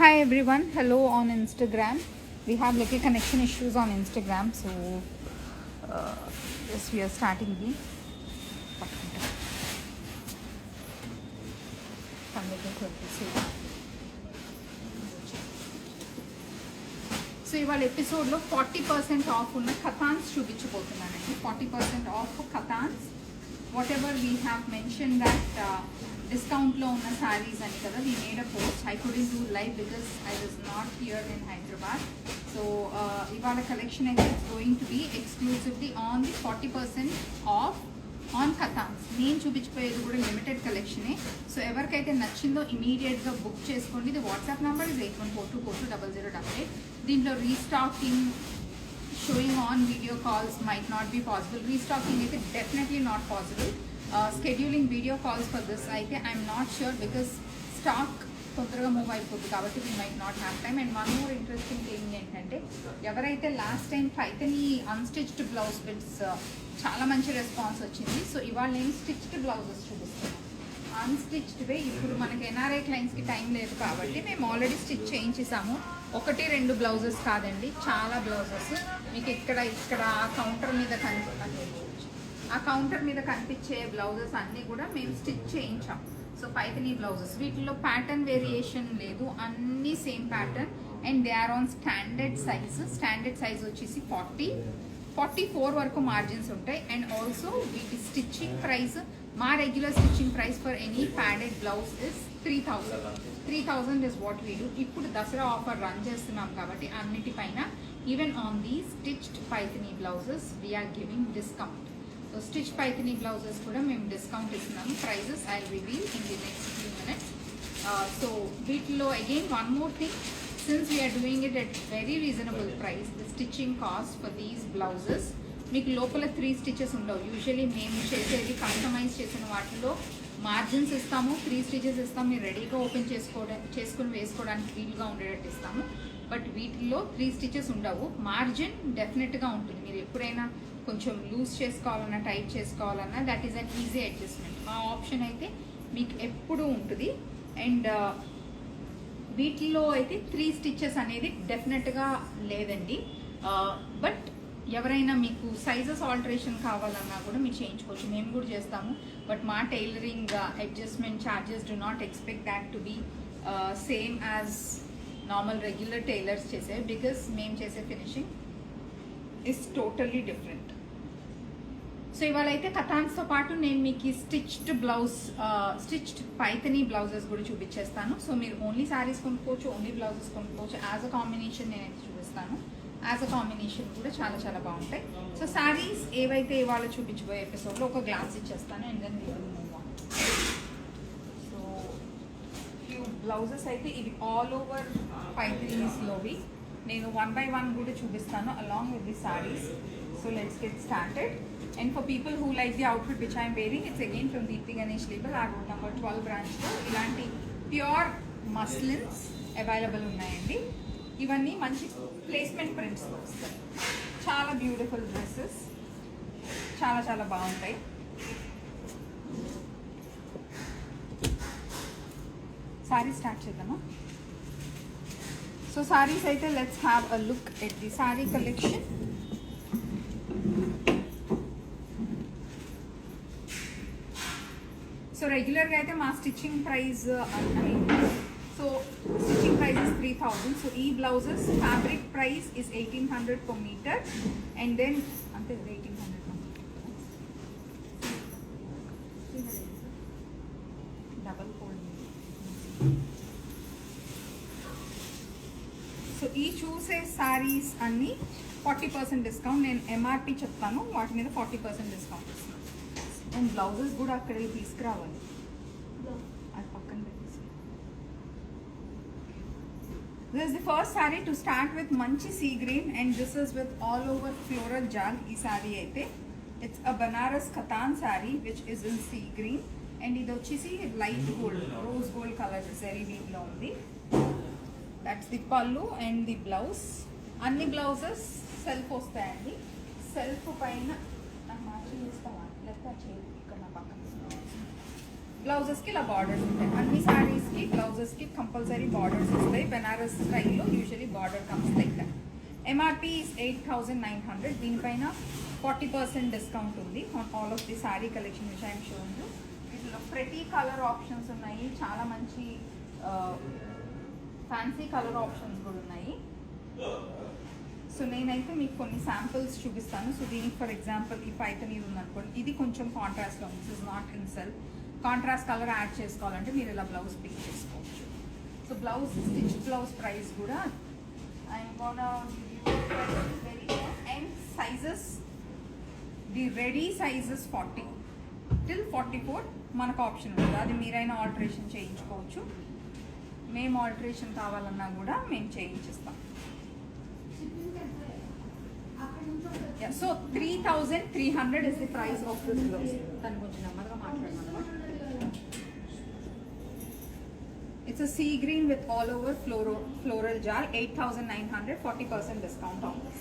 Hi everyone, hello on Instagram. We have little connection issues on Instagram, so yes, we are starting the so ఇవాళ ఎపిసోడ్లో 40% off ఉన్న ఖతాన్స్ చూపించబోతున్నానండి. 40% off katans, whatever we have mention that డిస్కౌంట్లో ఉన్న శారీస్ అని కదా. We made a post. I couldn't do live because I was not here in Hyderabad. So ఇవాళ collection అయితే it's going to be exclusively on the 40% off on katans. నేను చూపించిపోయేది కూడా limited కలెక్షనే. So ఎవరికైతే నచ్చిందో ఇమీడియట్గా బుక్ చేసుకోండి. ఇది వాట్సాప్ నెంబర్ ఇస్ 8142420088. దీంట్లో restocking, showing on video calls might not be possible. Restocking అయితే definitely not possible. Scheduling video calls for this అయితే I'm not sure because stock తొందరగా మూవ్ అయిపోతుంది కాబట్టి we might not have time. And one more interesting thing ఏంటంటే, ఎవరైతే last time Paithani unstitched blouse bits చాలా మంచి response వచ్చింది. సో ఇవాళ నేను స్టిచ్డ్ బ్లౌజెస్ చూపిస్తాను. అన్స్టిచ్డ్వే ఇప్పుడు మనకి ఎన్ఆర్ఐ క్లయింట్స్కి టైం లేదు కాబట్టి మేము ఆల్రెడీ స్టిచ్ చేయించేసాము. 1-2 బ్లౌజెస్ కాదండి, చాలా బ్లౌజెస్ మీకు ఇక్కడ ఆ కౌంటర్ మీద కనిపించే బ్లౌజెస్ అన్నీ కూడా మేము స్టిచ్ చేయించాం. సో పైథనీ బ్లౌజెస్, వీటిలో ప్యాటర్న్ వేరియేషన్ లేదు, అన్నీ same pattern. And they are on standard size. Standard size వచ్చేసి 44 వరకు మార్జిన్స్ ఉంటాయి. అండ్ ఆల్సో వీటి స్టిచ్చింగ్ ప్రైస్, మా regular stitching price for any padded blouse is 3000 is what we do. ఇప్పుడు Dasara offer run చేస్తున్నాం కాబట్టి అన్నిటిపైన even on the stitched Paithani blouses we're giving discount. So stitch Paithani blouses కూడా మేము డిస్కౌంట్ ఇస్తున్నాము. Prices I reveal in the next few minutes. So వీటిలో again one more thing, since we're doing it at very reasonable price, the stitching cost for these blouses మీకు లోపల 3 stitches ఉండవు. Usually మేము చేసేది customise చేసిన వాటిలో margins ఇస్తాము, 3 stitches ఇస్తాము. మీరు రెడీగా ఓపెన్ చేసుకుని వేసుకోవడానికి వీలుగా ఉండేటట్టు ఇస్తాము. బట్ వీటిల్లో 3 స్టిచెస్ ఉండవు. మార్జిన్ డెఫినెట్గా ఉంటుంది. మీరు ఎప్పుడైనా కొంచెం లూజ్ చేసుకోవాలన్నా, టైట్ చేసుకోవాలన్నా that is an easy adjustment. ఆ ఆప్షన్ అయితే మీకు ఎప్పుడూ ఉంటుంది. అండ్ వీటిలో అయితే 3 స్టిచెస్ అనేది డెఫినెట్గా లేదండి. బట్ ఎవరైనా మీకు సైజెస్ ఆల్టరేషన్ కావాలన్నా కూడా మీరు చేయించుకోవచ్చు, మేము కూడా చేస్తాము. బట్ మా tailoring adjustment charges do not expect that to be same as normal regular tailors చేసే, బికాస్ మేము చేసే finishing is totally different. So ఇవాళ అయితే కథాన్స్తో పాటు నేను మీకు స్టిచ్డ్ పైథనీ బ్లౌజెస్ కూడా చూపించేస్తాను. సో మీరు ఓన్లీ శారీస్ కొనుక్కోవచ్చు, ఓన్లీ బ్లౌజెస్ కొనుక్కోవచ్చు. యాజ్ అ కాంబినేషన్ నేనైతే చూపిస్తాను. యాజ్ అ కాంబినేషన్ కూడా చాలా చాలా బాగుంటాయి. సో శారీస్ ఏవైతే ఇవాళ చూపించబోయే ఎపిసోడ్లో ఒక గ్లాస్ ఇచ్చేస్తాను. And then move on. So few blouses అయితే ఇవి ఆల్ ఓవర్ పైథనీస్లోవి. నేను 1 by 1 కూడా చూపిస్తాను along with the saris. So let's get started. And for people who like the outfit which I'm wearing, it's again from Deepthi Ganesh label, ah road number 12 బ్రాంచ్లో ఇలాంటి pure muslins available ఉన్నాయండి. ఇవన్నీ మంచి ప్లేస్మెంట్ ప్రింట్స్లో వస్తాయి. చాలా బ్యూటిఫుల్ డ్రెస్సెస్, చాలా చాలా బాగుంటాయి. సారీ స్టార్ట్ చేద్దామా? సో సారీస్ అయితే let's have a look at the sari collection. So రెగ్యులర్గా అయితే మా స్టిచ్చింగ్ ప్రైస్ అన్నాయి. So stitching price is 3000. So ఈ blouses fabric price is 1800 per meter. And then అంతే 1800 డబల్ ఫోల్డ్. సో ఈ చూసే శారీస్ అన్నీ 40% డిస్కౌంట్. నేను ఎంఆర్పి చెప్తాను, వాటి మీద 40% డిస్కౌంట్ ఇస్తాను. అండ్ బ్లౌజెస్ కూడా అక్కడ తీసుకురావాలి, అది పక్కన పెట్టేసి. This is the first sari to start with, మంచి sea green. And this is with all over floral jaal. ఈ శారీ అయితే it's a Banaras katan sari which is in sea green. And ఇది వచ్చేసి light gold, rose gold colour zari వీవ్లో ఉంది. That's the pallu and the blouse. అన్ని blouses self వస్తాయండి. Self పైన మ్యాచింగ్ చేస్తావా లేకపోతే ఇక్కడ నా పక్కన బ్లౌజెస్కి ఇలా బార్డర్స్ ఉంటాయి. అన్ని శారీస్కి బ్లౌజెస్కి కంపల్సరీ బార్డర్స్ వస్తాయి. బెనారస్ స్టైల్లో usually border comes like that. MRP is 8,900. దీనిపైన 40% డిస్కౌంట్ ఉంది on all of the sari collection which I'm showing you. వీటిలో ప్రతి కలర్ ఆప్షన్స్ ఉన్నాయి, చాలా మంచి ఫ్యాన్సీ కలర్ ఆప్షన్స్ కూడా ఉన్నాయి. సో నేనైతే మీకు కొన్ని శాంపిల్స్ చూపిస్తాను. సో దీనికి ఫర్ ఎగ్జాంపుల్ ఈ పైథనీ ఉందనుకోండి, ఇది కొంచెం కాంట్రాస్ట్లో ఉంది. This is not in self. Contrast colour add చేసుకోవాలంటే మీరు ఇలా బ్లౌజ్ పిక్ చేసుకోవచ్చు. So blouse stitch blouse price కూడా I'm gonna very and sizes, the ready sizes 40 till 44 మనకు ఆప్షన్ ఉంటుంది. అది మీరైనా ఆల్టరేషన్ చేయించుకోవచ్చు. మేము ఆల్టరేషన్ కావాలన్నా కూడా మేము చేయించిస్తాం. So 3,300 is the price of this blouse. దాని కొంచెం నెమ్మదిగా మాట్లాడమన్నా. It's a sea green with all over floral jar. 8,900, 40% discount on this.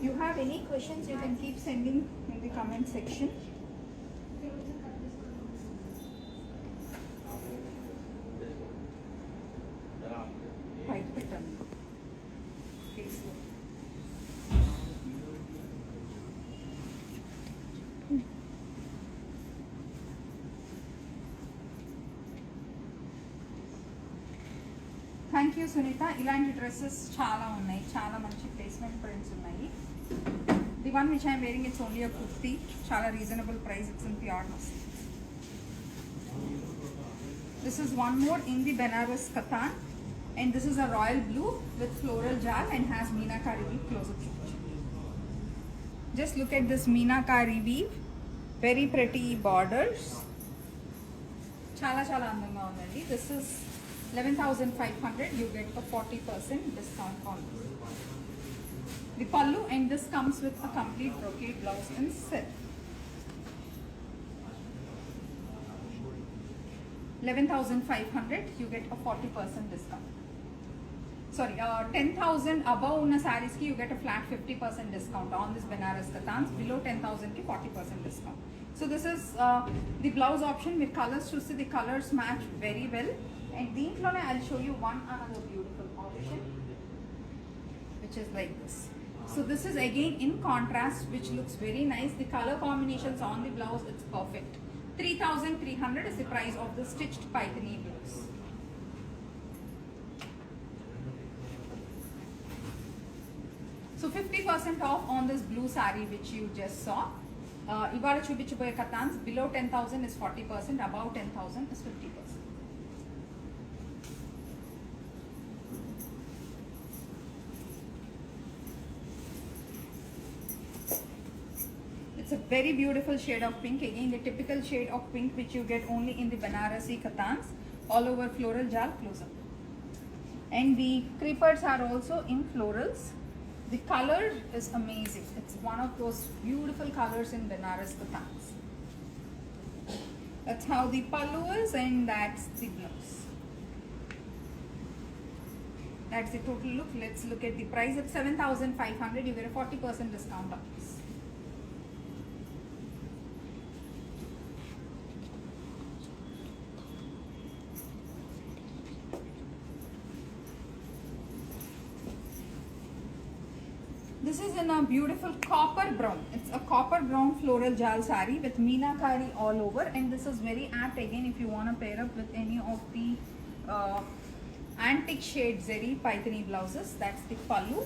You have any questions, you can keep sending in the comment section. Right button. Thank you Sunita. ఇలాంటి dresses చాలా ఉన్నాయి, చాలా మంచి placement prints ఉన్నాయి. The one which I'm wearing it's only a kurti, చాలా reasonable price. It's in pure muslin. This is one more in the Benaras katan, and this is a royal blue with floral jal and has meenakari weave. Close up picture. Just look at this meenakari weave, very pretty borders, chala andanga undandi. This is 11,500. You get a 40% discount on this. The pallu, and this comes with a complete brocade blouse in silk. 11,500. You get a 40% discount. Sorry, 10,000 above una sarees ki you get a flat 50% discount on this Benaras Kathans. Below 10,000 ki 40% discount. So this is the blouse option with colors. To see the colors match very well. And deetlone I'll show you one another beautiful option, which is like this. So this is again in contrast, which looks very nice. The color combinations on the blouse, it's perfect. 3,300 is the price of the stitched Pythony blouse. So 50% off on this blue saree which you just saw. Ivala chupichupoye katans, below 10,000 is 40%, above 10,000 is 50%. It's a very beautiful shade of pink. Again, the typical shade of pink which you get only in the Banarasi Kathans. All over floral jal. Close up. And the creepers are also in florals. The color is amazing. It's one of those beautiful colors in Benaras Kathans. That's how the pallu is, and that's the blouse. That's the total look. Let's look at the price. It's 7,500. You get a 40% discount on this. This is in a beautiful copper brown. It's a copper brown floral jal saree with meenakari all over, and this is very apt again if you want to pair up with any of the antique shade zeri Pythony blouses. That's the pallu.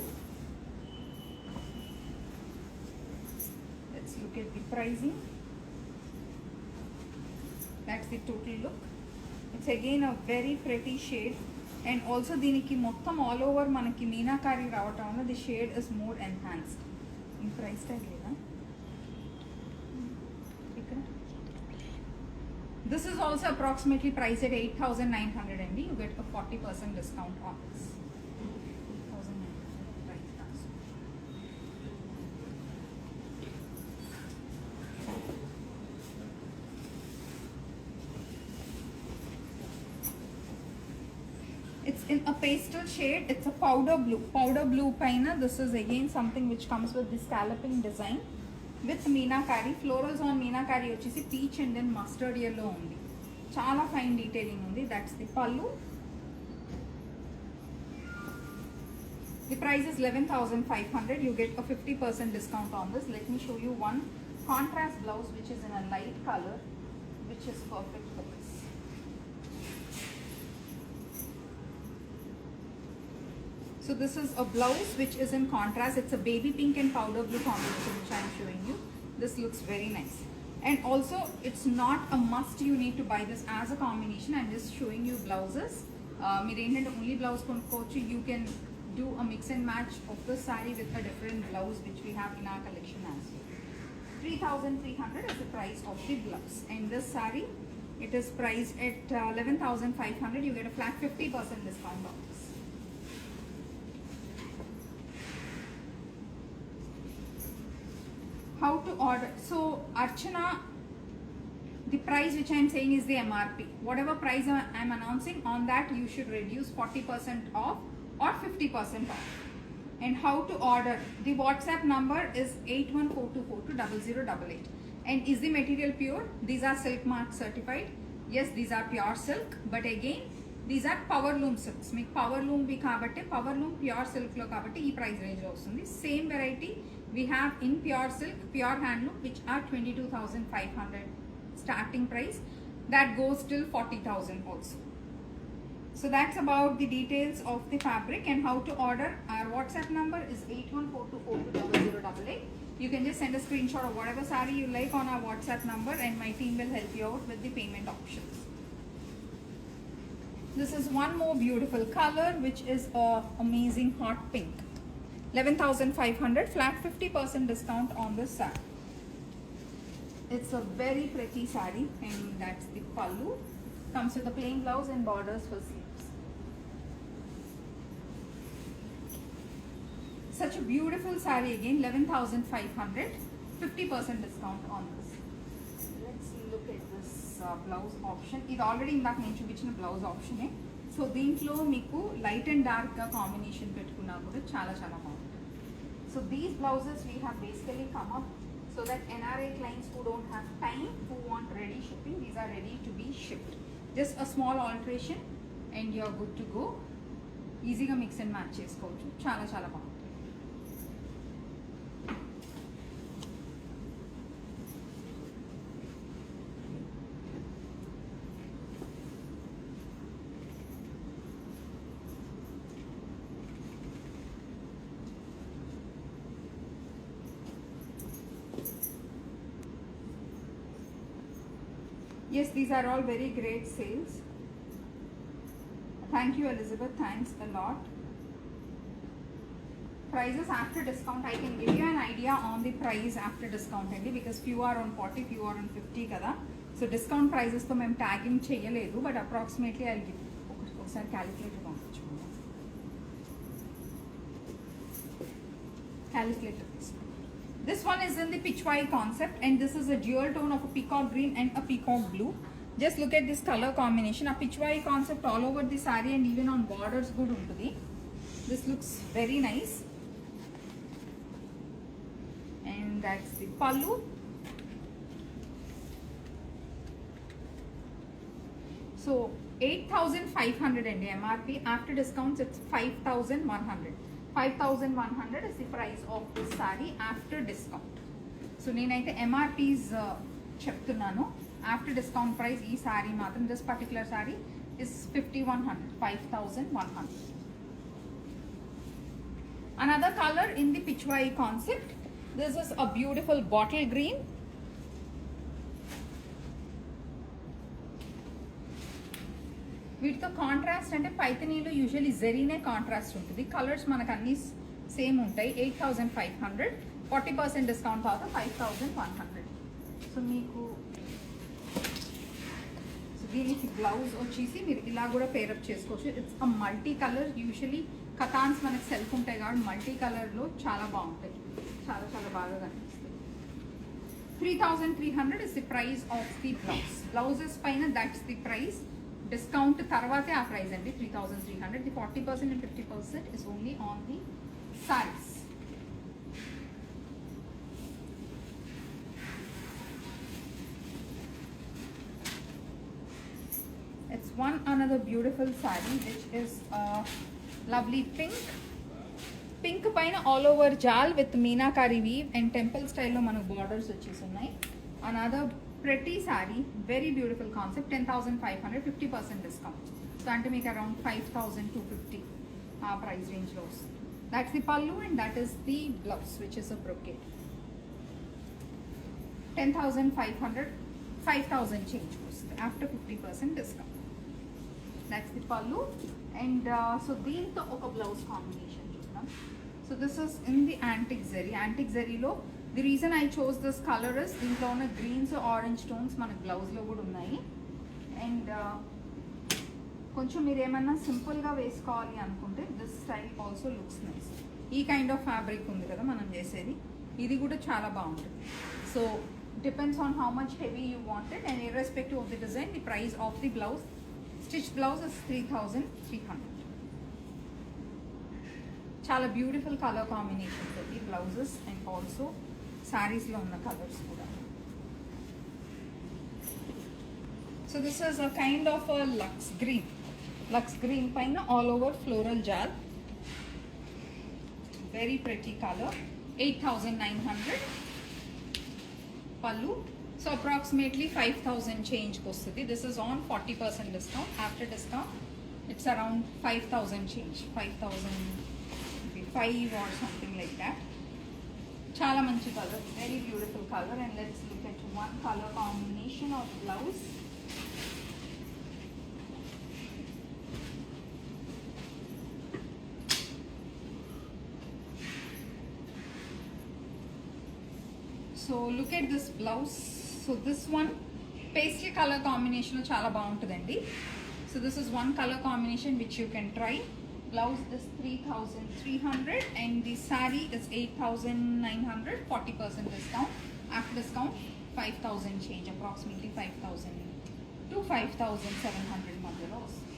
Let's look at the pricing. That's the total look. It's again a very pretty shade. And also దీనికి మొత్తం all over మనకి మీనాకారి రావటం వల్ల the shade is more enhanced. ఈ price tag లేదా ఇక్కడ? This is also approximately price at 8,900 అండి. You get a 40% discount on this. It's in a pastel shade. It's a powder blue. Powder blue paina. This is again something which comes with the scalloping design. With meenakari. Florals on meenakari వచ్చేసి peach and then mustard yellow ఉంది. చాలా fine detailing ఉంది. That's the pallu. The price is 11,500. You get a 50% discount on this. Let me show you one contrast blouse which is in a light color, which is perfect for this. So this is a blouse which is in contrast. It's a baby pink and powder blue combination which I am showing you. This looks very nice. And also it's not a must you need to buy this as a combination. I'm just showing you blouses. Meer entante only blouse konukochu. You can do a mix and match of the saree with a different blouse which we have in our collection as well. 3,300 is the price of the blouse. And this saree, it is priced at 11,500. You get a flat 50% discount on this. How to order? So Archana, the price which I am saying is the MRP. Whatever price I am announcing, on that you should reduce 40% off or 50% off. And how to order? The WhatsApp number is 8142420088. And is the material pure? These are Silk Mark certified. Yes, these are pure silk, but again these are power loom silks. Meek power loom bhi kabatte power loom pure silk lo kabatte ee price range lo vastundi. Same variety we have in pure silk, pure handloom, which are 22,500 starting price. That goes till 40,000 also. So that's about the details of the fabric and how to order. Our WhatsApp number is 8142420088. You can just send a screenshot of whatever saree you like on our WhatsApp number and my team will help you out with the payment options. This is one more beautiful color which is a amazing hot pink. 11,500, flat 50% discount on this saree. It's a very pretty saree and that's the pallu. Comes with a plain blouse and borders for sleeves. Such a beautiful saree again, 11,500, 50% discount on this. Let's look at this blouse option. It already indak nenu chupichina blouse option e. So deentlo meeku light and dark ga combination pettukunna kuda chala baaguntadi. So these blouses we have basically come up so that NRI clients who don't have time, who want ready shipping, these are ready to be shipped. Just a small alteration and you're good to go. Easy ga mix and match chesukochu. Chala baaguntadi. Yes, these are all very great sales. Thank you, Elizabeth. Thanks a lot. Prices after discount, I can give you an idea on the price after discount only because few are on 40, few are on 50 kada. So discount prices to mem tagging cheyaledu, but approximately I'll give you. Okasari calculator panchachunna. Calculator. This one is in the pitchwai concept and this is a dual tone of a peacock green and a peacock blue. Just look at this color combination. A pitchwai concept all over the saree and even on borders good untadi. This looks very nice. And that's the pallu. So 8,500 and MRP. After discounts it's 5,100. 5,100 is the price of this saree after discount. So nenaithe MRPs cheptunnanu. After discount price ee saree matram, this particular saree is 5,100. 5,100. Another color in the pitchwai concept. This is a beautiful bottle green. వీటితో contrast అంటే పైథనీలో usually జెరీనే contrast ఉంటుంది. Colours మనకు అన్ని same ఉంటాయి. 8,500, 40% discount తర్వాత 5,100. So మీకు దీనికి blouse వచ్చేసి మీరు ఇలా కూడా పేరప్ చేసుకోవచ్చు. It's a multi colour. Usually katans మనకి సెల్ఫ్ ఉంటాయి కాబట్టి మల్టీ కలర్లో చాలా బాగుంటాయి. చాలా బాగా కనిపిస్తుంది. 3,300 is the price of the blouse. Blouses పైన దట్స్ ది ప్రైస్. డిస్కౌంట్ తర్వాతే ఆ ప్రైస్ అండి 3,300. The 40% and 50% is only on the sarees. one another beautiful saree which is lovely pink పైన all over jaal with meenakari weave and temple స్టైల్లో మనకు borders వచ్చేసి ఉన్నాయి. Another pretty sari, very beautiful concept. 10,500, 50% discount. So అంటే మీకు అరౌండ్ 5,250 ఆ price రేంజ్లో వస్తుంది. That's the pallu and that is the blouse which is a brocade. 10,500, 5,000 change వస్తుంది after 50% discount. That's the pallu and so దీంతో ఒక బ్లౌజ్ కాంబినేషన్ చూద్దాం. So this is in the antique zari. Antique జరీలో the reason I chose this colour is దీంట్లో ఉన్న Greens orange tones మన బ్లౌజ్లో కూడా ఉన్నాయి. అండ్ కొంచెం మీరు ఏమన్నా సింపుల్గా వేసుకోవాలి అనుకుంటే this style also looks nice. ఈ కైండ్ ఆఫ్ ఫ్యాబ్రిక్ ఉంది కదా మనం చేసేది, ఇది కూడా చాలా బాగుంటుంది. So depends on how much heavy you wanted and irrespective of the design the price of the blouse stitch blouse is 3,300. చాలా బ్యూటిఫుల్ కలర్ కాంబినేషన్స్ ఈ బ్లౌజెస్ అండ్ ఆల్సో శారీస్లో ఉన్న కలర్స్ కూడా. So this is a kind of a luxe green పైన all over floral jaal, very pretty colour. 8,900 pallu. So approximately 5,000 చేంజ్కి వస్తుంది. This is on 40% discount. After discount it's around 5,000 change, 5,005 or something like that. చాలా మంచి colour, very beautiful colour. And let's look at one colour combination of blouse. So look at this blouse. So this one paisley colour combination చాలా బాగుంటుందండి. So this is one colour combination which you can try. Blouse is 3,300 and the saree is 8,900, 40% discount. After discount 5,000 change, approximately 5,000 to 5,700 మధ్యలో వస్తుంది.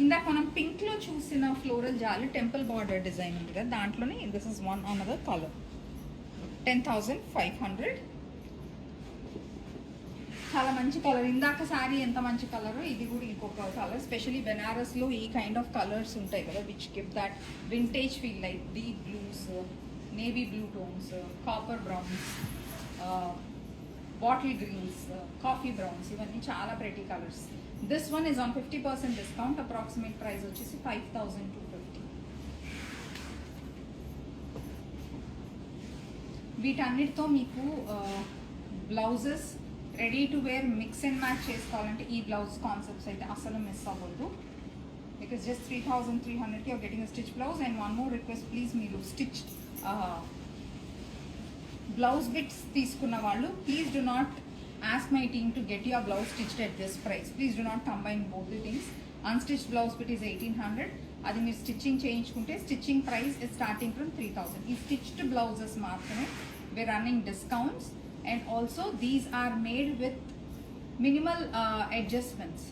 ఇందాక మనం పింక్లో చూసిన floral జాలి temple border design ఉంది కదా, దాంట్లోనే this is one another colour. 10,500. చాలా మంచి కలర్. ఇందాక శారీ ఎంత మంచి కలర్, ఇది కూడా ఇంకొక కలర్. స్పెషలీ బెనారస్లో ఈ కైండ్ ఆఫ్ కలర్స్ ఉంటాయి కదా which give that vintage feel, like deep blues, navy blue tones, copper browns, bottle greens, coffee browns, ఇవన్నీ చాలా pretty colours. This one is on 50% discount. Approximate price వచ్చేసి 5,250. వీటన్నిటితో మీకు blouses ready to wear mix and match చేసుకోవాలంటే ఈ blouse concepts అయితే అసలు miss అవ్వద్దు. బికాస్ జస్ట్ 3,300కి are getting a stitch blouse. And one more request, please మీరు స్టిచ్ బ్లౌజ్ బిట్స్ తీసుకున్న వాళ్ళు please do not ask my team to get your blouse stitched at this price. Please do not combine both the things. Unstitch blouse bit is 1,800. అది మీరు stitching చేయించుకుంటే stitching price is starting from 3,000. ఈ stitched blouses మాత్రమే we running discounts. And also these are made with minimal adjustments.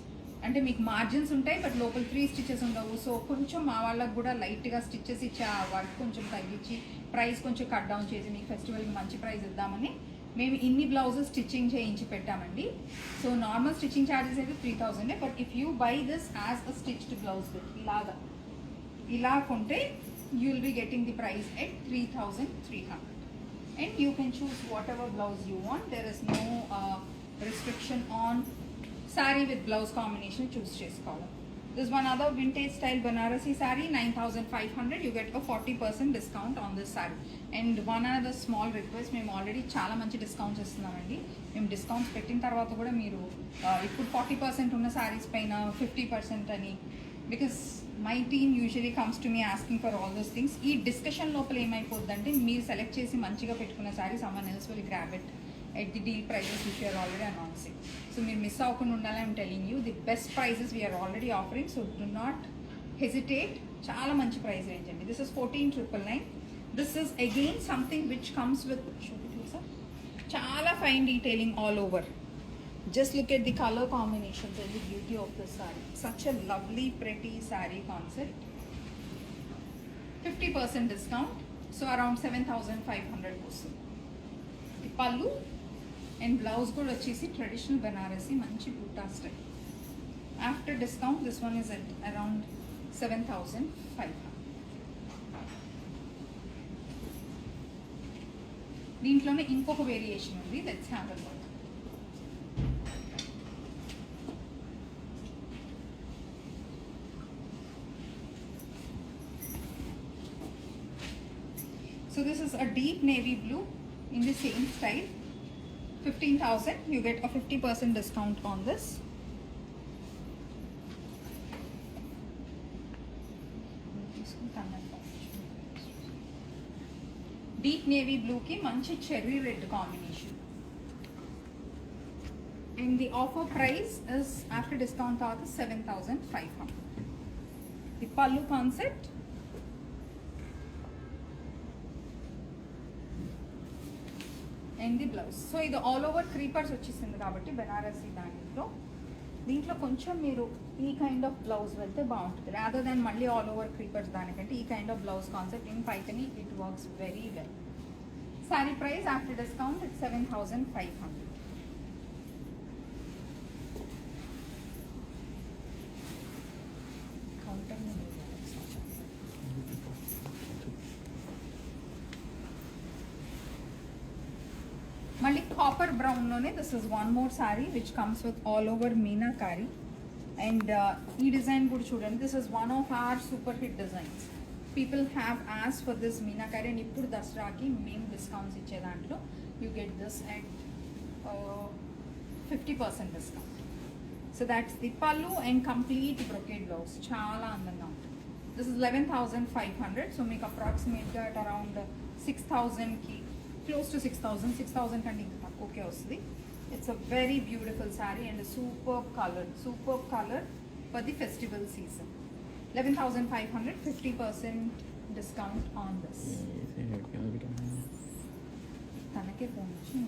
అంటే మీకు margins ఉంటాయి but లోపల 3 stitches ఉండవు. సో కొంచెం మా వాళ్ళకు కూడా లైట్గా స్టిచెస్ ఇచ్చి ఆ వర్క్ కొంచెం తగ్గించి ప్రైస్ కొంచెం కట్ డౌన్ చేసి మీకు ఫెస్టివల్కి మంచి ప్రైస్ ఇద్దామని మేము ఇన్ని బ్లౌజెస్ స్టిచ్చింగ్ చేయించి పెట్టామండి. సో నార్మల్ స్టిచ్చింగ్ ఛార్జెస్ అయితే 3,000. But if you by this as a stitched blouse ఇలా కొంటే you will be getting the price at 3,300. And you can choose whatever blouse you want. There is no restriction on saree with blouse combination choose cheskovalam. This one other vintage style Banarasi saree, 9,500. You get a 40% discount on this saree. And one other small request, మేము already చాలా మంచి discounts ఇస్తున్నామండి. మేము discounts పెట్టిన తర్వాత కూడా మీరు ఇప్పుడు 40% ఉన్న శారీస్ పైన 50% అని, because my team usually comes to me asking for all those things. ఈ డిస్కషన్ లోపల ఏమైపోద్దంటే మీరు సెలెక్ట్ చేసి మంచిగా పెట్టుకున్న sari someone else will grab it at the deal prices which you're already announcing. So మీరు మిస్ అవ్వకుండా ఉండాలి. I'm telling you the best prices we're already offering. So do not hesitate. చాలా మంచి ప్రైస్ రేంజ్ అండి. This is 14,999. This is again something which comes with చాలా fine detailing all over. Just look at the color combinations and the beauty of the saree. Such a lovely, pretty saree concept. 50% discount. So around 7,500 also. The pallu and blouse కూడా వచ్చేసి traditional Banarasi మంచి బూటా style. After discount this one is at around 7,500. దీంట్లోనే ఇంకొక variation ఉంది, let's have a look. So this is a deep navy blue in the same style. 15,000. You get a 50% discount on this. Deep navy blue ki manchi cherry red combination. And the offer price is after discount out 7,500. The pallu concept. And the blouse. So ఇది all over creepers వచ్చేసింది కాబట్టి బెనారసీ దీంట్లో కొంచెం మీరు ఈ kind of blouse వెళ్తే బాగుంటుంది, rather than మళ్ళీ ఆల్ ఓవర్ క్రీపర్స్ దానికంటే ఈ kind of blouse concept in Paithani it works very well. Sari price after discount it 7,500. మళ్ళీ కాపర్ బ్రౌన్లోనే this is one more sari which comes with all over meenakari. And ఈ design కూడా చూడండి, this is one of our super hit designs. People have యాస్ for this meenakari and ఇప్పుడు దసరాకి మేము discounts ఇచ్చే దాంట్లో you get this at 50% discount. So that's the pallu and complete brocade blouse, చాలా అందంగా ఉంటుంది. This is 11,500. సో మీకు అప్రాక్సిమేట్గా అట్ అరౌండ్ 6,000కి close to 6,000 కంటే ఇంకా తక్కువకే వస్తుంది. It's a very beautiful sari and super colour for the festival season. 11,500, 50% discount on this. తనకే phone వచ్చి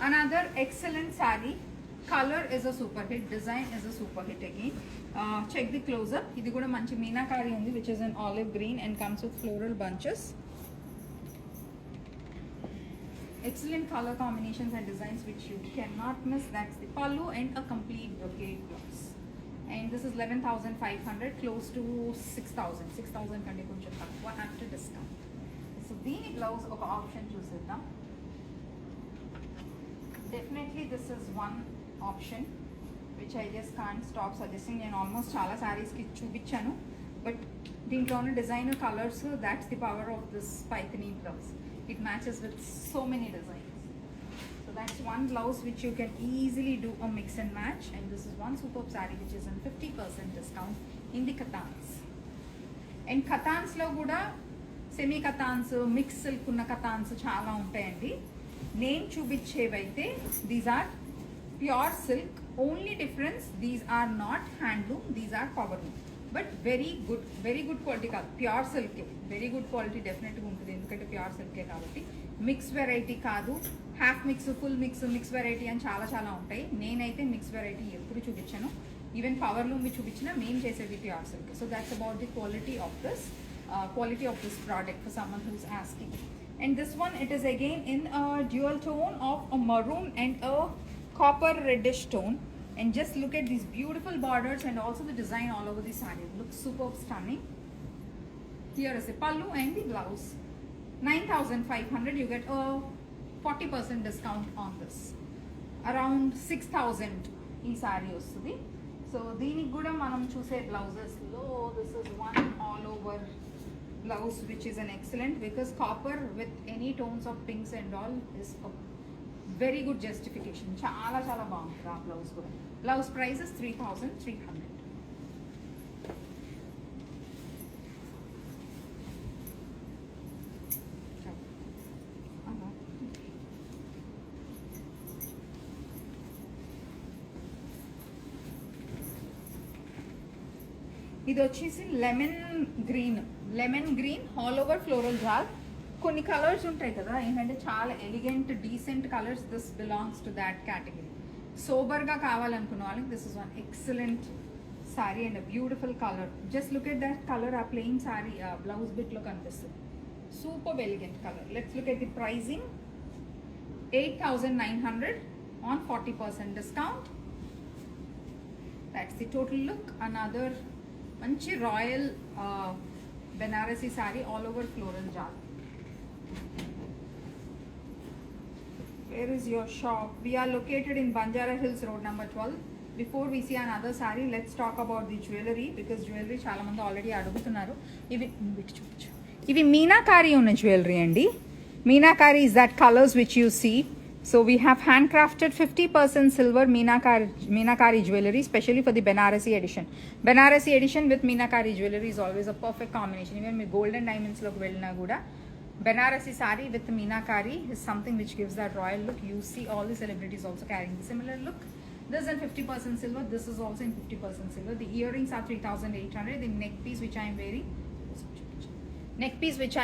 another excellent saree. Color is a super hit, design is a super hit again. Check the close-up. Idi kuda manchi meenakari undi which is an olive green and comes with floral bunches. Excellent color combinations and designs which you cannot miss. That's the pallu and a complete brocade blouse. And this is 11,500, close to 6,000. 6,000 కంటే కొంచెం తక్కువ after discount. So దీని blouse ఒక option చూసేద్దాం. Definitely this is one option which I just can't stop suggesting. నేను almost చాలా శారీస్కి చూపించాను, బట్ దీంట్లో ఉన్న designer colours, that's the power of this Paithani blouse. It matches with so many designs. So that's one blouse which you can easily do a mix and match. And this is one super sari which is on 50% discount in the katans. And కతాన్స్లో కూడా semi కతాన్స్, mix silk ఉన్న కతాన్స్ చాలా ఉంటాయండి. నేను చూపించేవైతే these are pure silk. Only difference these are not handloom, these are power loom. But very good quality కాదు, pure సిల్కే. Very good quality డెఫినెట్గా ఉంటుంది ఎందుకంటే ప్యూర్ సిల్కే కాబట్టి. మిక్స్ వెరైటీ కాదు, half mix, full mix variety అని చాలా ఉంటాయి. నేనైతే మిక్స్ వెరైటీ ఎప్పుడు చూపించాను, ఈవెన్ పవర్ లూమ్ చూపించినా మేము చేసేది pure silk. So that's about the quality of this product for someone who's asking. And this one, it is again in a dual tone of a maroon and a copper reddish tone. And just look at these beautiful borders and also the design all over the saree. It looks super stunning. Here is the pallu and the blouse. 9,500, you get a 40% discount on this. Around 6,000 ee saree ostudi. So deeniki kuda manam choose blouses lo, this is one all over blouse which is an excellent, because copper with any tones of pinks and all is a very good justification. చాలా బాగుంటుంది ఆ blouse కూడా. Blouse price is 3,300. ఇది వచ్చేసి lemon green all over floral jaal. కొన్ని colours ఉంటాయి కదా ఏంటంటే చాలా elegant decent colours, this belongs to that category. సోబర్గా కావాలనుకున్న వాళ్ళకి this is one excellent saree and a beautiful color. Just look at that color, a plain saree blouse bit lo kanipistundi. Super elegant color. Let's look at the pricing. 8,900 on 40% discount. That's the total look. Another manchi royal Banarasi saree all over floral jal. Where is your shop? We are located in Banjara Hills Road number 12. Before we see another saree, let's talk about the jewelry, because jewelry చాలా మంది already అడుగుతున్నారు. ఇవి మీనాకారి ఉన్న jewellery అండి. Meenakari is that colors which you see. So we have handcrafted 50% silver Meenakari jewelry, especially for the Banarasi edition. Banarasi edition with Meenakari jewelry is always a perfect combination. Even with gold and diamonds look velna kuda, Banarasi saree with Meenakari is something which gives that royal look. You see all the celebrities also carrying the similar look. This is in 50% silver. This is also in 50% silver. The earrings are 3,800. The neck piece which I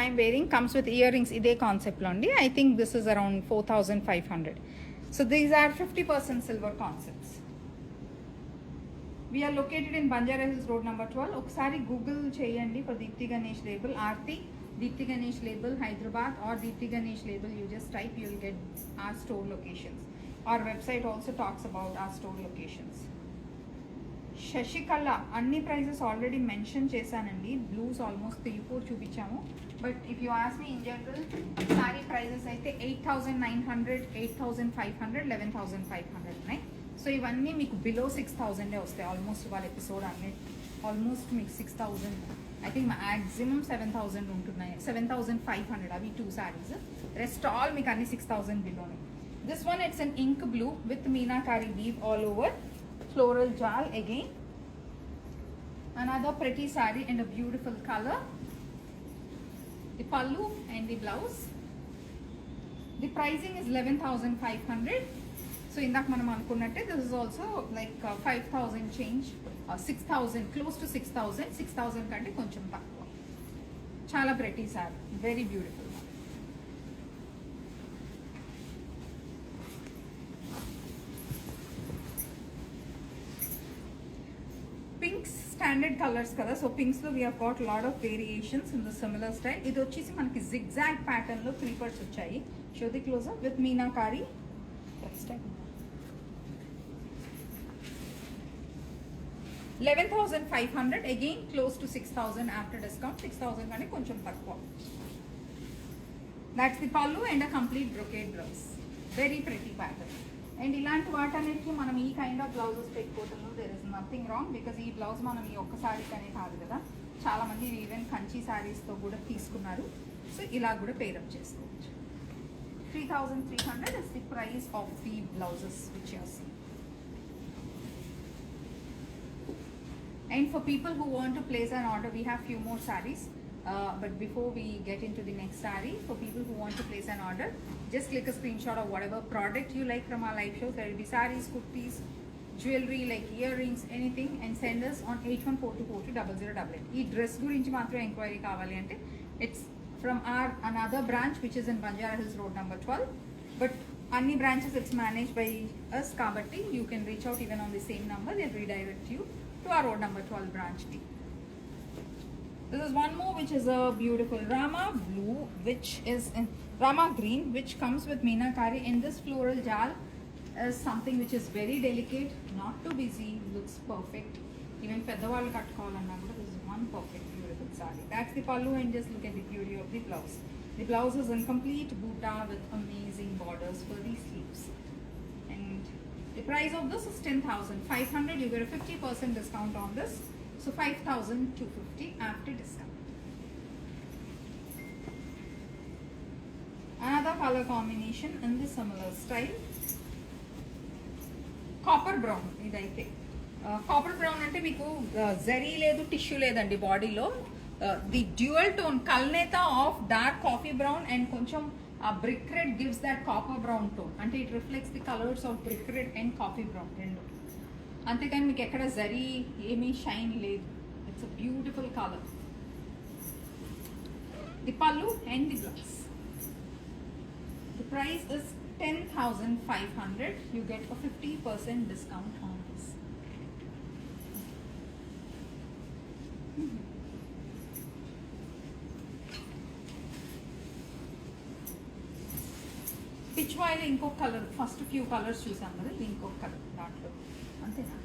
am wearing comes with earrings. Ide concept londi. I think this is around 4,500. So these are 50% silver concepts. We are located in Banjara Hills Road number 12. Oksari Google cheyandi for Deepti Ganesh label. Aarti Deepti Ganesh label Hyderabad or Deepti Ganesh label. You just type, you will get our store locations. Our website also talks about our store locations. Shashikala, అన్ని prices already mention చేశానండి. Blues almost 3-4 చూపించాము. But if you ask me in general sari prices అయితే 8,900, 8,500, 11,500 ఉన్నాయి. So ఇవన్నీ మీకు below 6,000 వస్తాయి. Almost వాళ్ళ episode అన్ని ఆల్మోస్ట్ మీకు 6,000, ఐ థింక్ మ్యాక్సిమం 7,000 ఉంటున్నాయి. 7,500 అవి 2 సారీస్. రెస్ట్ ఆల్ మీకు అన్ని 6,000 బిలోనే. This one, it's an ink blue with Meenakari weave all over. Floral jal again. Another pretty saree and a beautiful color. The pallu and the blouse. The pricing is 11,500. So indak manam anukunnatte, this is also like 5,000 change, 6,000, close to 6,000. 6,000 kante koncham takku. Chala pretty saree, very beautiful. Pinks standard colors kada, so pinks lo we have got a lot of variations in the similar style. Idi vachesi manaki zigzag pattern lo creepers vachayi. Show the close up with Meenakari. Next time 11,500, again close to 6,000 after discount. 6,000 kani koncham takku. That's the pallu and a complete brocade blouse. Very pretty pattern. And ఇలాంటి వాటన్నిటికీ మనం ఈ kind of blouses పెట్టుకోవటంలో there is nothing wrong, because ఈ blouse మనం ఈ ఒక్క శారీకనే కాదు కదా, చాలామంది ఈవెన్ కంచి శారీస్తో కూడా తీసుకున్నారు. సో ఇలా కూడా పేరప్ చేసుకోవచ్చు. 3,300 is the price of the blouses which you see. And for people who want to place an order, we have few more sarees. But before we get into the next saree, for people who want to place an order, just click a screenshot of whatever product you like from our live shows. There will be sarees, kurtis, jewelry like earrings, anything, and send us on 8142420088. Ee dress gurinchi matrame inquiry kavali ante it's from our another branch which is in Banjara Hills Road number 12. But any branches it's managed by us kabatti you can reach out even on the same number. They'll redirect you to our road number 12 branch. This is one more which is a beautiful Rama blue, which is in Rama green, which comes with Meenakari. In this floral jal is something which is very delicate, not too busy, looks perfect. Even peddavallu kattukovalanna kuda this is one perfect beautiful saree. That's the pallu, and just look at the beauty of the blouse. The blouse is in complete butta with amazing borders for the sleeves. And the price of this is 10,500. You get a 50% discount on this. So 5,250 after discount. Another color combination in the similar style. Copper brown. Idaithe copper brown ante meeku zari ledu tissue ledandi body lo. The dual tone kalneta of dark coffee brown and koncham brick red gives that copper brown tone. Ante it reflects the colors of brick red and coffee brown rendu. అంతేకాని మీకు ఎక్కడ జరీ ఏమీ shine లేదు. It's a beautiful colour. The pallu and the blouse. The price is 10,500. You get a 50% discount on this. Peach voile ఇంకొక colour, first few colours చూసాం కదా, ఇది ఇంకొక కలర్ దాంట్లో, అంతేనా?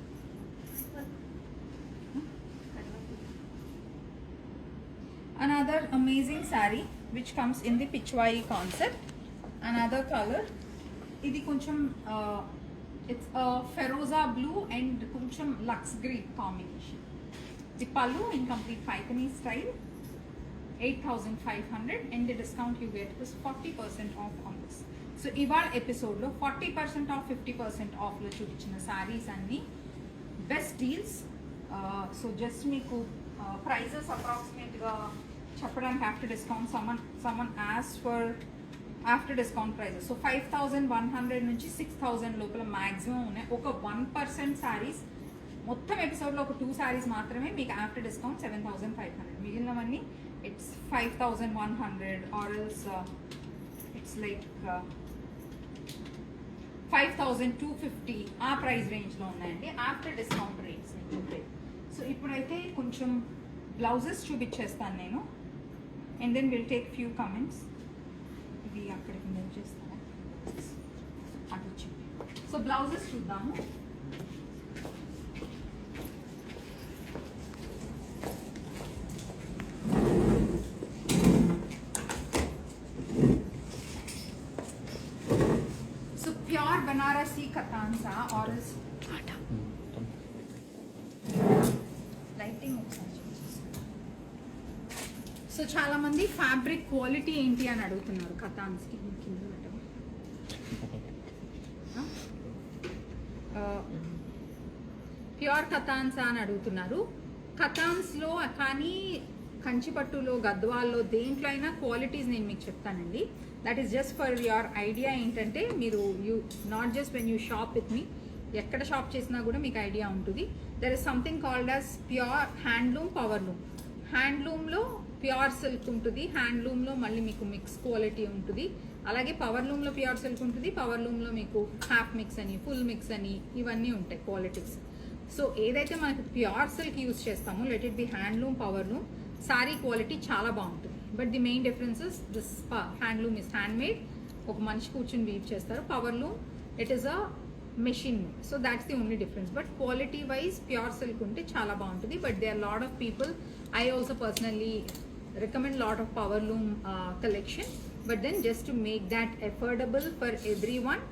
Another amazing saree which comes in the pichwai concept. Another color, ఇది కొంచెం it's a feroza blue and కొంచెం lux green combination. The pallu in complete paithani style, 8,500, and the discount you get is 40% off on this. So ఇవాళ episode లో 40% off 50% off లో చూపించిన సారీస్ అన్ని best deals. So just మీకు prices approximate గా చెప్పడానికి after discount సమ్మన్ as per after discount prices. So 5,100 నుంచి 6,000 లోపల మ్యాక్సిమం ఉన్నాయి. ఒక 1% సారీస్ మొత్తం ఎపిసోడ్లో ఒక 2 సారీస్ మాత్రమే మీకు ఆఫ్టర్ డిస్కౌంట్ 7,500. మిగిలినవన్నీ it's 5,100 or else it's like 5,250 ఆ ప్రైస్ రేంజ్లో ఉన్నాయండి ఆఫ్టర్ డిస్కౌంట్ రేట్స్ నేను చెప్పేది. సో ఇప్పుడైతే కొంచెం బ్లౌజెస్ చూపించేస్తాను నేను, and then will take few comments. ఇది అక్కడికి మూవ్ చేస్తాను అటు చెప్పి. సో బ్లౌజెస్ చూద్దాము. సో ప్యూర్ బనారసి కతాన్సా ఆర్ లైటింగ్ ఒకసారి. సో చాలా మంది ఫ్యాబ్రిక్ క్వాలిటీ ఏంటి అని అడుగుతున్నారు కతాన్స్కి. ప్యూర్ కతాన్స్ అని అడుగుతున్నారు. కతాన్స్లో కానీ కంచిపట్టులో, గద్వాల్లో, దేంట్లో అయినా క్వాలిటీస్ నేను మీకు చెప్తానండి. That is just for your idea. ఏంటంటే మీరు not just when you shop with me, ఎక్కడ షాప్ చేసినా కూడా మీకు ఐడియా ఉంటుంది. There is something called as pure handloom, power. హ్యాండ్లూమ్లో ప్యూర్ సిల్క్ ఉంటుంది, హ్యాండ్లూమ్లో మళ్ళీ మీకు మిక్స్ క్వాలిటీ ఉంటుంది. అలాగే పవర్లూమ్లో ప్యూర్ సిల్క్ ఉంటుంది, పవర్లూమ్లో మీకు హాఫ్ మిక్స్ అని, ఫుల్ మిక్స్ అని ఇవన్నీ ఉంటాయి క్వాలిటీస్. సో ఏదైతే మనకు ప్యూర్ సిల్క్ యూజ్ చేస్తామో, let it be handloom, powerloom, sari quality చాలా బాగుంటుంది. But the main differences this handloom is hand made, ఒక మనిషి కూర్చొని వీవ్ చేస్తారు. Powerloom it is a machine. So that's the only difference. But quality wise pure silk ఉంటే చాలా బాగుంటుంది. But they are lot of people, I also personally recommend lot of powerloom collection, but then just to make that affordable for everyone,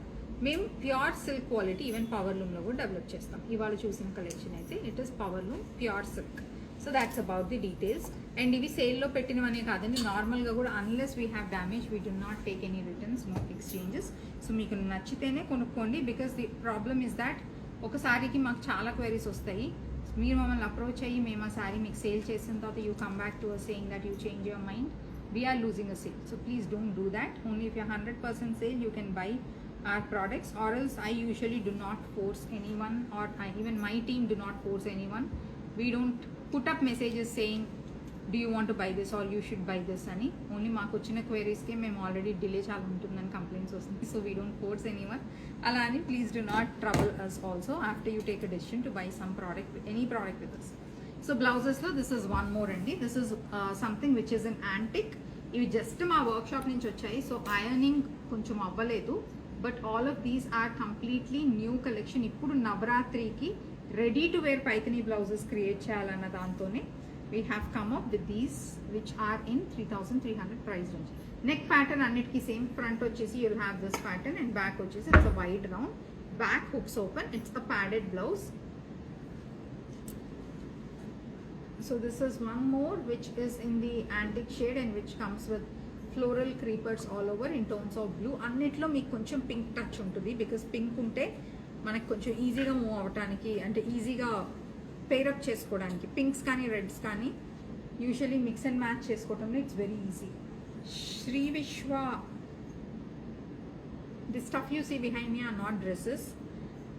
మేము pure silk quality even పవర్లూమ్లో కూడా develop చేస్తాం. ఇవాళ చూసిన collection అయితే it is powerloom pure silk. So that's about the details. And ఇవి సేల్లో పెట్టినవనే కాదండి, నార్మల్గా కూడా unless we have damage we do not take any returns, no exchanges. So మీకు నచ్చితేనే కొనుక్కోండి. Because the problem is that ఒక సారీకి మాకు చాలా క్వైరీస్ వస్తాయి. మీరు మమ్మల్ని అప్రోచ్ అయ్యి మేము ఆ సారీ మీకు సేల్ చేసిన తర్వాత you come back to us saying that you change your mind, we are losing a sale. So please don't do that. Only if you 100% sale you can buy our products, or else I usually do not force anyone, or even my team do not force anyone. We don't put up messages saying do you want to buy this or you should buy this అని. Only మాకు వచ్చిన క్వైరీస్కి మేము already delay చాలా ఉంటుందని complaints వస్తుంది. So we don't force anyone. అలా అని please do not trouble us also after you take a decision to buy some product, any product with us. So బ్లౌజెస్లో దిస్ ఇస్ వన్ మోర్ అండి. This is something which is an antique. ఇవి just మా workshop నుంచి వచ్చాయి. So ironing కొంచెం అవ్వలేదు. But all of these are completely new collection. ఇప్పుడు నవరాత్రికి ready to wear Paithani blouses create చేయాలన్న దాంతోనే we have come up with these which are in 3,300 price range. Neck pattern అన్నిటికీ సేమ్. ఫ్రంట్ వచ్చేసి you'll have this pattern and back వచ్చేసి it's a wide round, back hooks open, it's a padded blouse. So this is one more which is in the antique shade and which comes with floral creepers all over in tones of blue. అన్నిట్లో మీకు కొంచెం pink touch ఉంటుంది, because pink ఉంటే మనకు కొంచెం ఈజీగా move అవ్వడానికి, అంటే ఈజీగా పేరప్ చేసుకోవడానికి. పింక్స్ కానీ రెడ్స్ కానీ యూజువలీ మిక్స్ అండ్ మ్యాచ్ చేసుకోవటంలో it's very easy. Shri Vishwa, the stuff you see behind me are not dresses,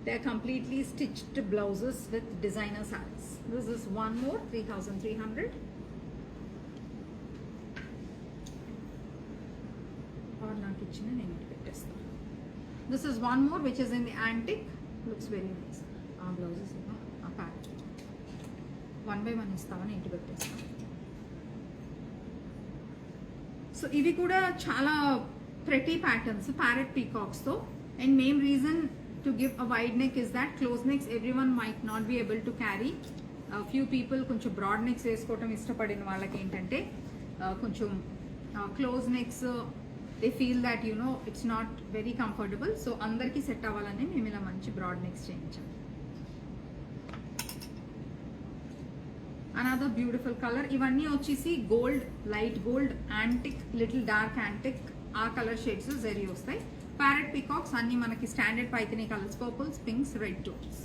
they are completely stitched blouses with designer saris. This is one more 3,300. ఆర్ నాకు ఇచ్చిన నేను ఇటు పెట్టేస్తాను. This is one more which is in the antique, looks very nice. ఆ blouses ఆ pattern 1 by 1 ఇస్తామని ఇంటి పెట్టేస్తాం. సో ఇవి కూడా చాలా ప్రెటీ ప్యాటర్న్స్ ప్యారెట్ పీకాక్స్తో. And main reason to give a wide neck is that close necks everyone might not be able to carry. Few people కొంచెం బ్రాడ్ నెక్స్ వేసుకోవటం ఇష్టపడిన వాళ్ళకి ఏంటంటే కొంచెం close necks they feel that it's not very comfortable. So అందరికీ set అవ్వాలని మేము ఇలా మంచి బ్రాడ్ నెక్స్ చేయించాం. Another beautiful colour. ఇవన్నీ వచ్చేసి gold, light gold, antique, little dark antique, ఆ కలర్ షేడ్స్ జరీ వస్తాయి. ప్యారెట్ పీకాక్స్ అన్ని మనకి standard Paithani colours, purples, pinks, red tones.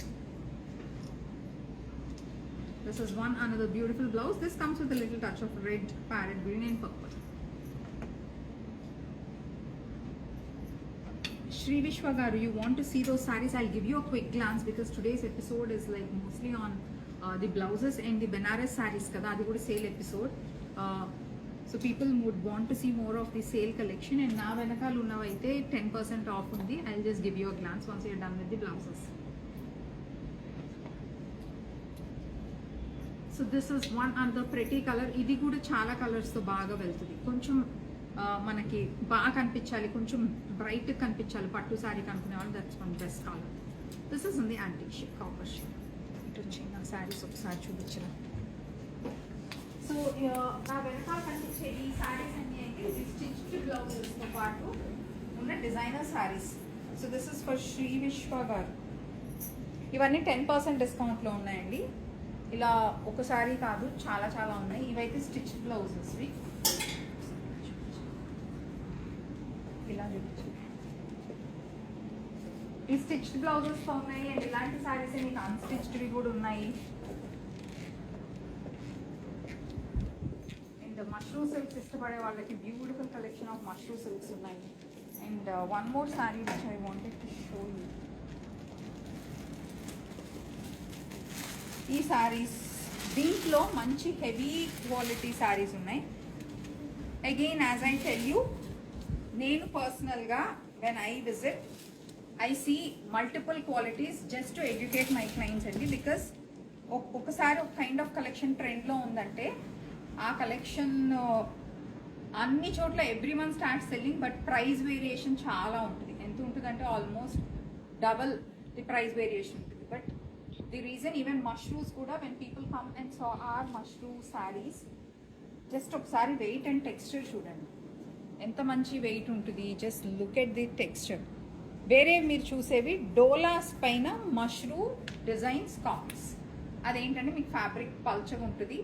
This is one another beautiful blouse. This comes with a little touch of red, parrot green and purple. Shri Vishwa garu, you want to see those sarees? I'll give you a quick glance because today's episode is like mostly on the blouses and the Benares sarees kada, adi kuda sale episode. So people would want to see more of the sale collection, and na venakal unnavaithe 10% off undi. I'll just give you a glance once you're done with the blouses. So this is one and pretty colour. ఇది కూడా చాలా కలర్స్తో బాగా వెళ్తుంది. కొంచెం మనకి బాగా కనిపించాలి, కొంచెం బ్రైట్ కనిపించాలి పట్టు శారీ కనుక్కునే వాళ్ళు, that's one best colour. This is ఉంది యాంటిక్ షేడ్, కాపర్ షేడ్. ఇటు వచ్చి నా శారీస్ ఒకసారి చూపించిన. సో నా వెనకాల కనిపించే ఈ శారీస్ అన్నీ అయితే స్టిచ్డ్ బ్లౌజెస్తో పాటు ఉన్న designer saris. So this is for Shri Vishwa garu. ఇవన్నీ 10% డిస్కౌంట్లో ఉన్నాయండి. ఇలా ఒకసారి కాదు, చాలా చాలా ఉన్నాయి. ఇవైతే స్టిచ్ బ్లౌజెస్. ఇలా చూపించు, ఈ స్టిచ్డ్ బ్లౌజెస్ ఉన్నాయి. అండ్ ఇలాంటి సారీస్ మీకు అన్స్టిచ్డ్వి కూడా ఉన్నాయి. అండ్ మష్రూమ్ సిల్క్స్ ఇష్టపడే వాళ్ళకి beautiful collection of mushroom silks ఉన్నాయి. And one more sari which I wanted to show you. ఈ శారీస్ దీంట్లో మంచి హెవీ క్వాలిటీ శారీస్ ఉన్నాయి. Again as I tell you, నేను పర్సనల్గా when I visit I see multiple qualities just to educate my clients అండి. Because ఒకసారి ఒక కైండ్ ఆఫ్ కలెక్షన్ ట్రెండ్లో ఉందంటే ఆ కలెక్షన్ అన్ని చోట్ల every one start selling, but price variation చాలా ఉంటుంది. ఎంత ఉంటుందంటే almost double the price variation ఉంటుంది. But the reason even mushrooms kuda, when people come and saw our mushroom sarees, just ఒకసారి వెయిట్ అండ్ టెక్స్చర్ చూడండి, ఎంత మంచి వెయిట్ ఉంటుంది. Just look at the texture. వేరే మీరు చూసేవి డోలాస్ పైన మష్రూమ్ డిజైన్స్ కాప్స్. అదేంటంటే మీకు ఫ్యాబ్రిక్ పల్చగా ఉంటుంది.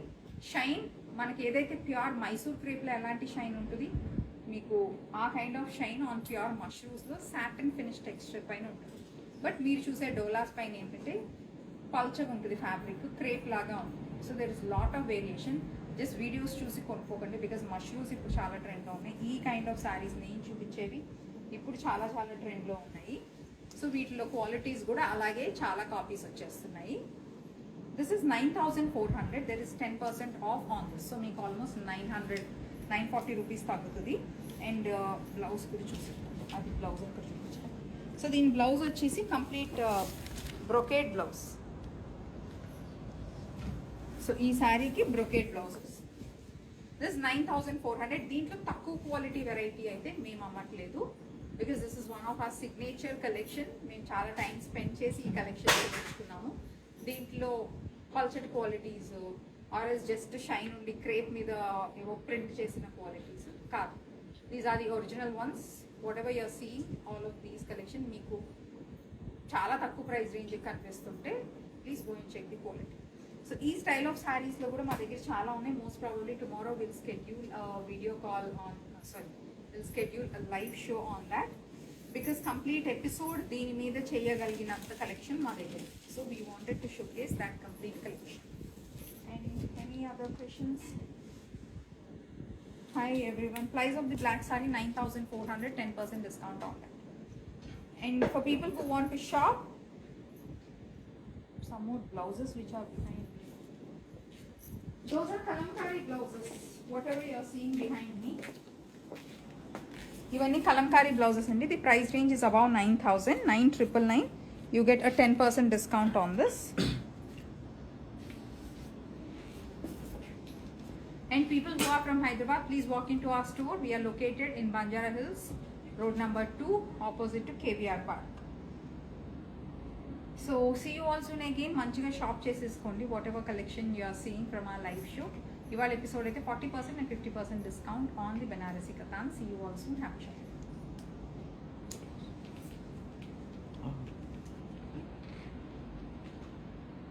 షైన్ మనకి ఏదైతే ప్యూర్ మైసూర్ క్రేప్లో ఎలాంటి షైన్ ఉంటుంది, మీకు ఆ kind of shine on pure మష్రూమ్స్లో సాటిన్ ఫినిష్ టెక్స్చర్ పైన ఉంటుంది. బట్ మీరు చూసే డోలాస్ పైన ఏంటంటే పల్చగా ఉంటుంది, ఫ్యాబ్రిక్ క్రేప్ లాగా ఉంటుంది. So there is lot of variation. Just videos చూసి కొనుక్కోకండి, బికాస్ మష్రూమ్స్ ఇప్పుడు చాలా ట్రెండ్లో ఉన్నాయి. ఈ కైండ్ ఆఫ్ శారీస్ నేను చూపించేవి ఇప్పుడు చాలా చాలా ట్రెండ్లో ఉన్నాయి. సో వీటిలో క్వాలిటీస్ కూడా అలాగే చాలా కాపీస్ వచ్చేస్తున్నాయి. This is 9,400. There is 10% of on this. So మీకు ఆల్మోస్ట్ 940 రూపీస్ తగ్గుతుంది. అండ్ బ్లౌజ్ కూడా చూసుకుంటాం, అది బ్లౌజ్ ఒకటి చూపించాను. సో దీని బ్లౌజ్ వచ్చేసి కంప్లీట్ బ్రొకేడ్ బ్లౌజ్. సో ఈ శారీకి బ్రొకేడ్ బ్లౌజెస్. దిస్ 9,400. దీంట్లో తక్కువ క్వాలిటీ వెరైటీ అయితే మేము అమ్మట్లేదు, because this is one of our signature collection. మేము చాలా టైం స్పెండ్ చేసి ఈ కలెక్షన్ తెచ్చుకున్నాము. దీంట్లో పల్చటి క్వాలిటీస్ ఆర్ఎస్ జస్ట్ షైన్ ఉండి క్రేప్ మీద ఏవో ప్రింట్ చేసిన క్వాలిటీస్ కాదు. These are the original ones. Whatever you're seeing all of these collection మీకు చాలా తక్కువ ప్రైస్ రేంజ్కి కనిపిస్తుంటే please go and check the quality. So ఈ స్టైల్ ఆఫ్ శారీస్లో కూడా మా దగ్గర చాలా ఉన్నాయి. Most probably tomorrow will schedule video call on will schedule live show on that, because complete episode దీని మీద చేయగలిగినంత కలెక్షన్ మా దగ్గర. So we wanted to showcase that complete collection. And any other questions? Hi everyone. Price of the black saree 9,400, 10% discount on that. And for people who want to shop, some more blouses which are behind me. Those are kalamkari blouses. Whatever you are seeing behind me. Ivanni kalamkari blouses andi. The price range is above 9,000, 9,999. You get a 10% discount on this. from Hyderabad, please walk into our store. We are located in Banjara Hills, road number 2, opposite to KVR Park. So see you all soon again. మంచిగా shop చేసేసుకోండి whatever collection you are seeing from our live show. ఇవాళ episode అయితే 40% and 50% discount on the Banarasi katan. See you all soon. Happy shopping.